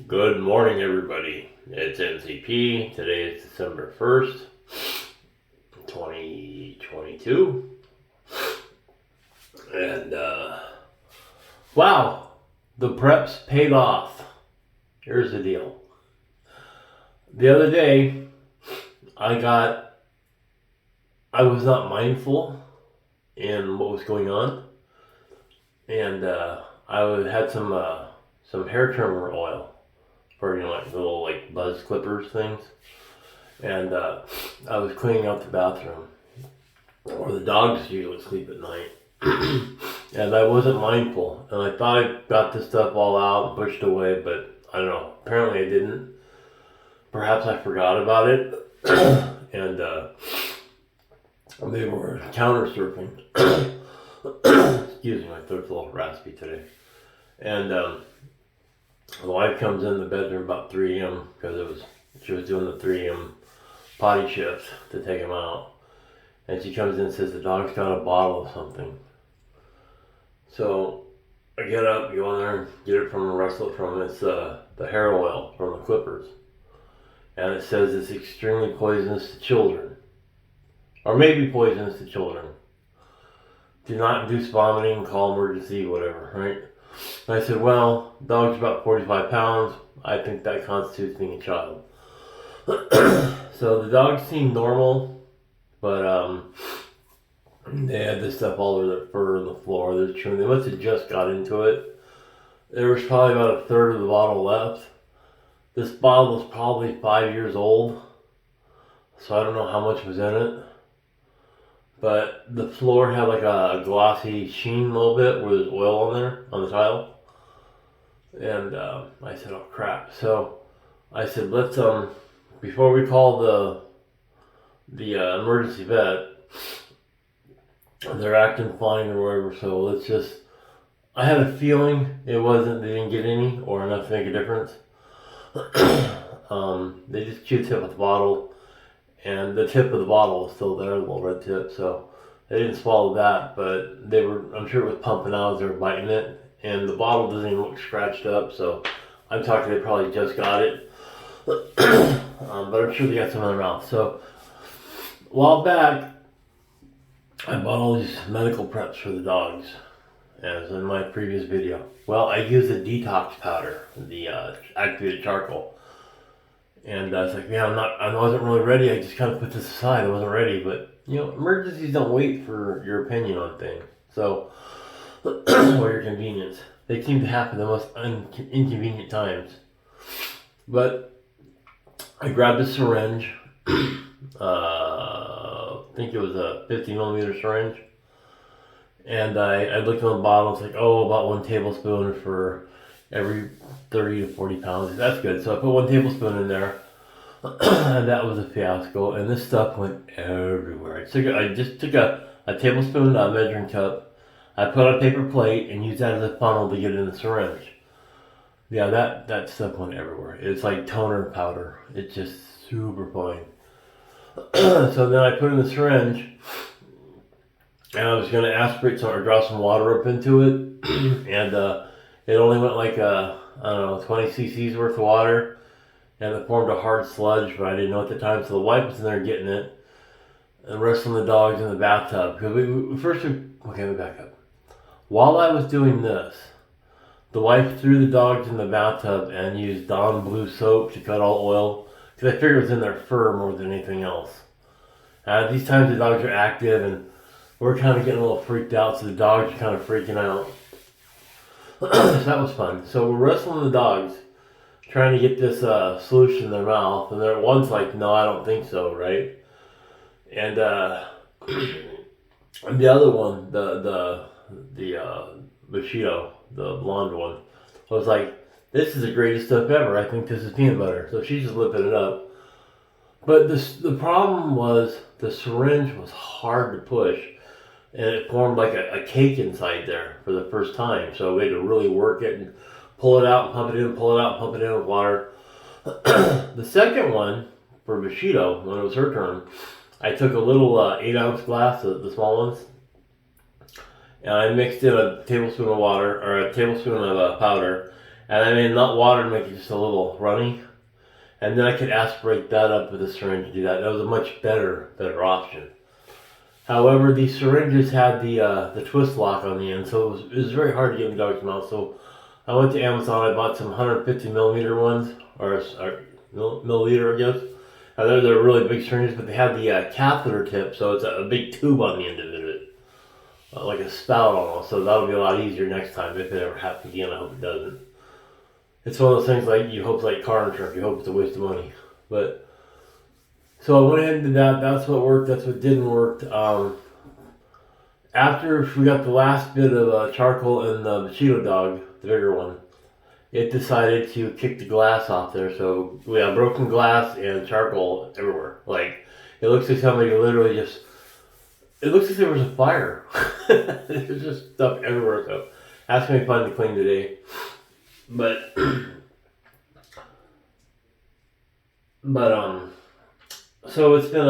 Good morning, everybody. It's NCP. Today is December 1st, 2022. And, wow, the preps paid off. Here's the deal. The other day, I was not mindful in what was going on. And, had some hair trimmer oil for, like little buzz clippers things. And I was cleaning out the bathroom where the dogs usually sleep at night. And I wasn't mindful. And I thought I got this stuff all out and pushed away, but I don't know. Apparently I didn't. Perhaps I forgot about it. And they were counter surfing. Excuse me, my throat's a little raspy today. And the wife comes in the bedroom about 3 a.m. because she was doing the 3 a.m. potty shift to take him out. And she comes in and says the dog's got a bottle of something. So I get up, go in there, get it from it's the hair oil from the clippers. And it says it's extremely poisonous to children. Or maybe poisonous to children. Do not induce vomiting, call emergency, whatever, right? And I said, well, dog's about 45 pounds. I think that constitutes being a child. So the dogs seemed normal, but they had this stuff all over their fur on the floor. They're chewing. They must have just got into it. There was probably about a third of the bottle left. This bottle was probably 5 years old, so I don't know how much was in it. But the floor had like a glossy sheen a little bit where there's oil on there, on the tile. And I said, oh crap. So I said, let's, before we call the emergency vet, they're acting fine or whatever, so let's just, I had a feeling they didn't get any or enough to make a difference. They just chewed the tip of the bottle. And the tip of the bottle was still there, the little red tip, so they didn't swallow that, but I'm sure it was pumping out as they were biting it, and the bottle doesn't even look scratched up, so I'm talking they probably just got it, but I'm sure they got some in their mouth. So, a while back, I bought all these medical preps for the dogs, as in my previous video. Well, I used the detox powder, the activated charcoal. And I was like, yeah, I wasn't really ready. I just kind of put this aside. I wasn't ready. But, emergencies don't wait for your opinion on things. So, or your convenience. They seem to happen the most inconvenient times. But I grabbed a syringe. I think it was a 50 millimeter syringe. And I looked on the bottle. It's like, about 1 tablespoon for every 30 to 40 pounds. That's good. So I put 1 tablespoon in there. And that was a fiasco. And this stuff went everywhere. I just took a tablespoon measuring cup. I put on a paper plate and used that as a funnel to get it in the syringe. Yeah, that stuff went everywhere. It's like toner powder. It's just super fine. So then I put in the syringe. And I was going to aspirate or draw some water up into it. And it only went like, 20 cc's worth of water. And it formed a hard sludge, but I didn't know at the time. So the wife was in there getting it. And wrestling the dogs in the bathtub. Because let me back up. While I was doing this, the wife threw the dogs in the bathtub and used Dawn Blue soap to cut all oil. Because I figured it was in their fur more than anything else. These times the dogs are active and we're kind of getting a little freaked out. So the dogs are kind of freaking out. So that was fun. So we're wrestling the dogs, trying to get this solution in their mouth, and one's like, "No, I don't think so," right? And and the other one, the Bushido, the blonde one, was like, "This is the greatest stuff ever. I think this is peanut butter." So she's just lipping it up. But the problem was the syringe was hard to push. And it formed like a cake inside there for the first time. So we had to really work it and pull it out and pump it in, pull it out and pump it in with water. The second one, for Bushido, when it was her turn, I took a little 8-ounce glass, the small ones, and I mixed in a tablespoon of water, or a tablespoon of powder, And I made not water to make it just a little runny. And then I could aspirate that up with a syringe to do that. That was a much better option. However, these syringes had the twist lock on the end, so it was very hard to get in the dog's mouth. So I went to Amazon. I bought some 150 millimeter ones, or milliliter, I guess. They're really big syringes, but they have the catheter tip, so it's a big tube on the end of it, like a spout almost. So that'll be a lot easier next time if it ever happens again. I hope it doesn't. It's one of those things like you hope, like car insurance. You hope it's a waste of money, but. So I went ahead and did that. That's what worked. That's what didn't work. After we got the last bit of charcoal in the Cheeto dog, the bigger one, it decided to kick the glass off there. So we have broken glass and charcoal everywhere. Like, it looks like somebody literally just, it looks like there was a fire. There's just stuff everywhere. So that's going to be fun to clean today. But so it's been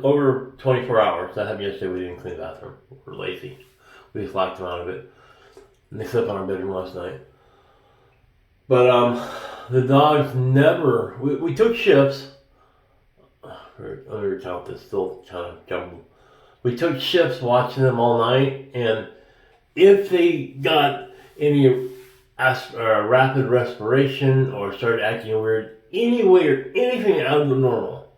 over 24 hours. That happened yesterday. We didn't clean the bathroom. We're lazy. We just locked them out of it. And they slept in our bedroom last night. But the dogs never. We took shifts. Let me recount this. Still kind of jumbled. We took shifts watching them all night, and if they got any rapid respiration or started acting weird, anything out of the normal,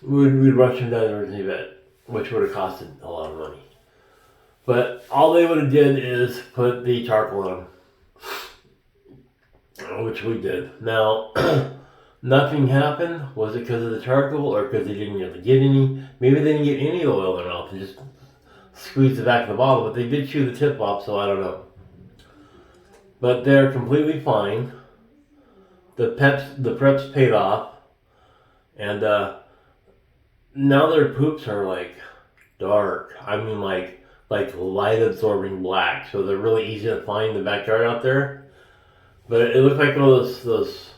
we'd rush them down to the emergency vet, which would have costed a lot of money. But all they would have did is put the charcoal on them, which we did. Now, nothing happened. Was it because of the charcoal or because they didn't really get any? Maybe they didn't get any oil in their mouth and just squeezed the back of the bottle, but they did chew the tip off, so I don't know. But they're completely fine. The preps paid off, and now their poops are like dark. I mean, like light absorbing black. So they're really easy to find in the backyard out there. But it looked like one of those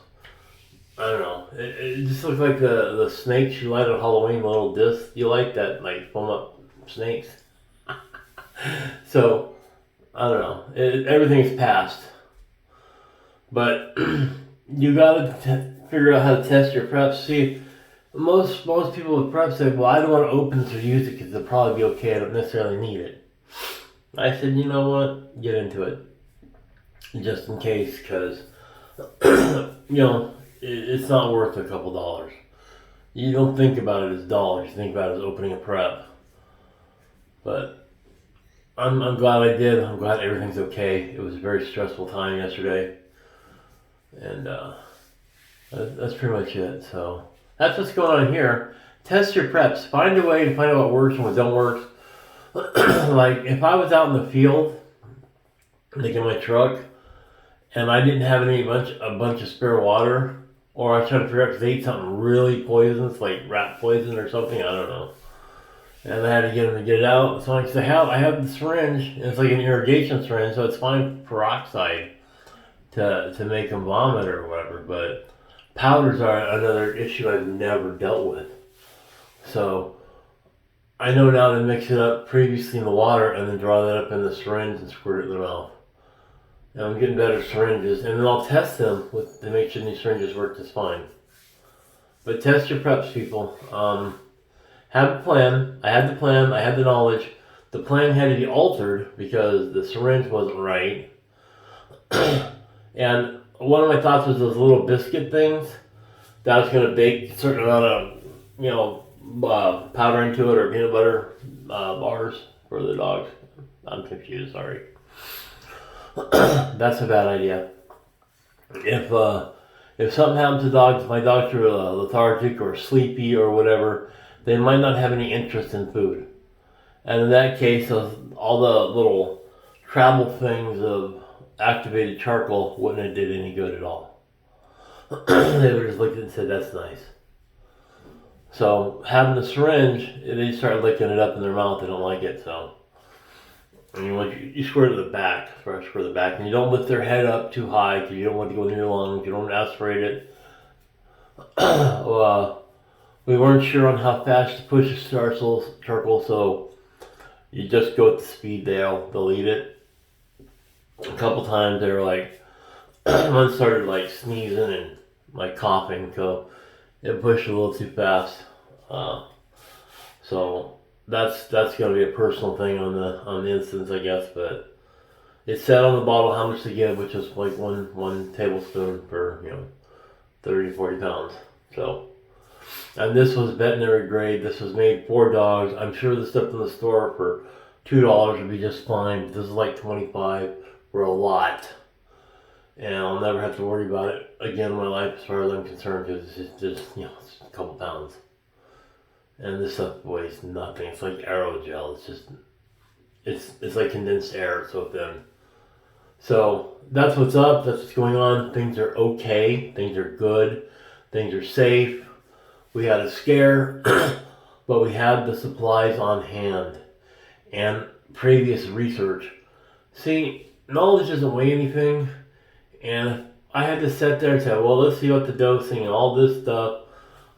I don't know. It just looked like the snakes you light on Halloween, the little discs you light that like foam up snakes. So I don't know. Everything's passed. But you gotta figure out how to test your preps. See, most people with preps say, well, I don't want to open this or use it because it'll probably be okay. I don't necessarily need it. I said, you know what? Get into it. Just in case, because, it's not worth a couple dollars. You don't think about it as dollars. You think about it as opening a prep. But I'm glad I did. I'm glad everything's okay. It was a very stressful time yesterday. And that's pretty much it. So that's what's going on here. Test your preps. Find a way to find out what works and what don't work. Like if I was out in the field, like in my truck, and I didn't have a bunch of spare water, or I was trying to figure out because they ate something really poisonous, like rat poison or something, I don't know. And I had to get them to get it out. So I have the syringe, and it's like an irrigation syringe, so it's fine peroxide to make them vomit or whatever, but powders are another issue I've never dealt with. So I know now to mix it up previously in the water and then draw that up in the syringe and squirt it in the mouth. And I'm getting better syringes, and then I'll test them to make sure these syringes work just fine. But test your preps, people. Have a plan. I had the plan. I had the knowledge. The plan had to be altered because the syringe wasn't right. And one of my thoughts was those little biscuit things that I was going to bake a certain amount of, powder into it or peanut butter bars for the dogs. I'm confused. Sorry. That's a bad idea. If something happens to dogs, if my dogs are lethargic or sleepy or whatever, they might not have any interest in food. And in that case, all the little travel things of activated charcoal wouldn't have did any good at all. They would just looked at it and said, that's nice. So having the syringe, they start licking it up in their mouth. They don't like it, so. I mean, you squirt it to the back, and you don't lift their head up too high because you don't want to go near your lungs. You don't want to aspirate it. We weren't sure on how fast to push the charcoal, so you just go at the speed they'll eat it. A couple times they were like, one started like sneezing and like coughing, so it pushed a little too fast. Uh, so that's gonna be a personal thing on the instance, I guess. But it said on the bottle how much to give, which is like one tablespoon per 30 to 40 pounds. So, and this was veterinary grade. This was made for dogs. I'm sure the stuff in the store for $2 would be just fine. This is like 25 for a lot, and I'll never have to worry about it again in my life as far as I'm concerned, because it's just it's a couple pounds. And this stuff weighs nothing. It's like aerogel. It's like condensed air. It's so thin. So that's what's up. That's what's going on. Things are okay. Things are good. Things are safe. We had a scare, but we had the supplies on hand and previous research. See, knowledge doesn't weigh anything, and I had to sit there and say, well, let's see what the dosing and all this stuff.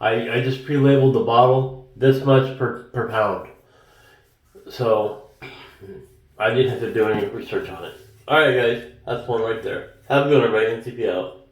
I just pre-labeled the bottle this much per pound. So I didn't have to do any research on it. Alright guys, that's one right there. Have a good one, everybody. NCP out.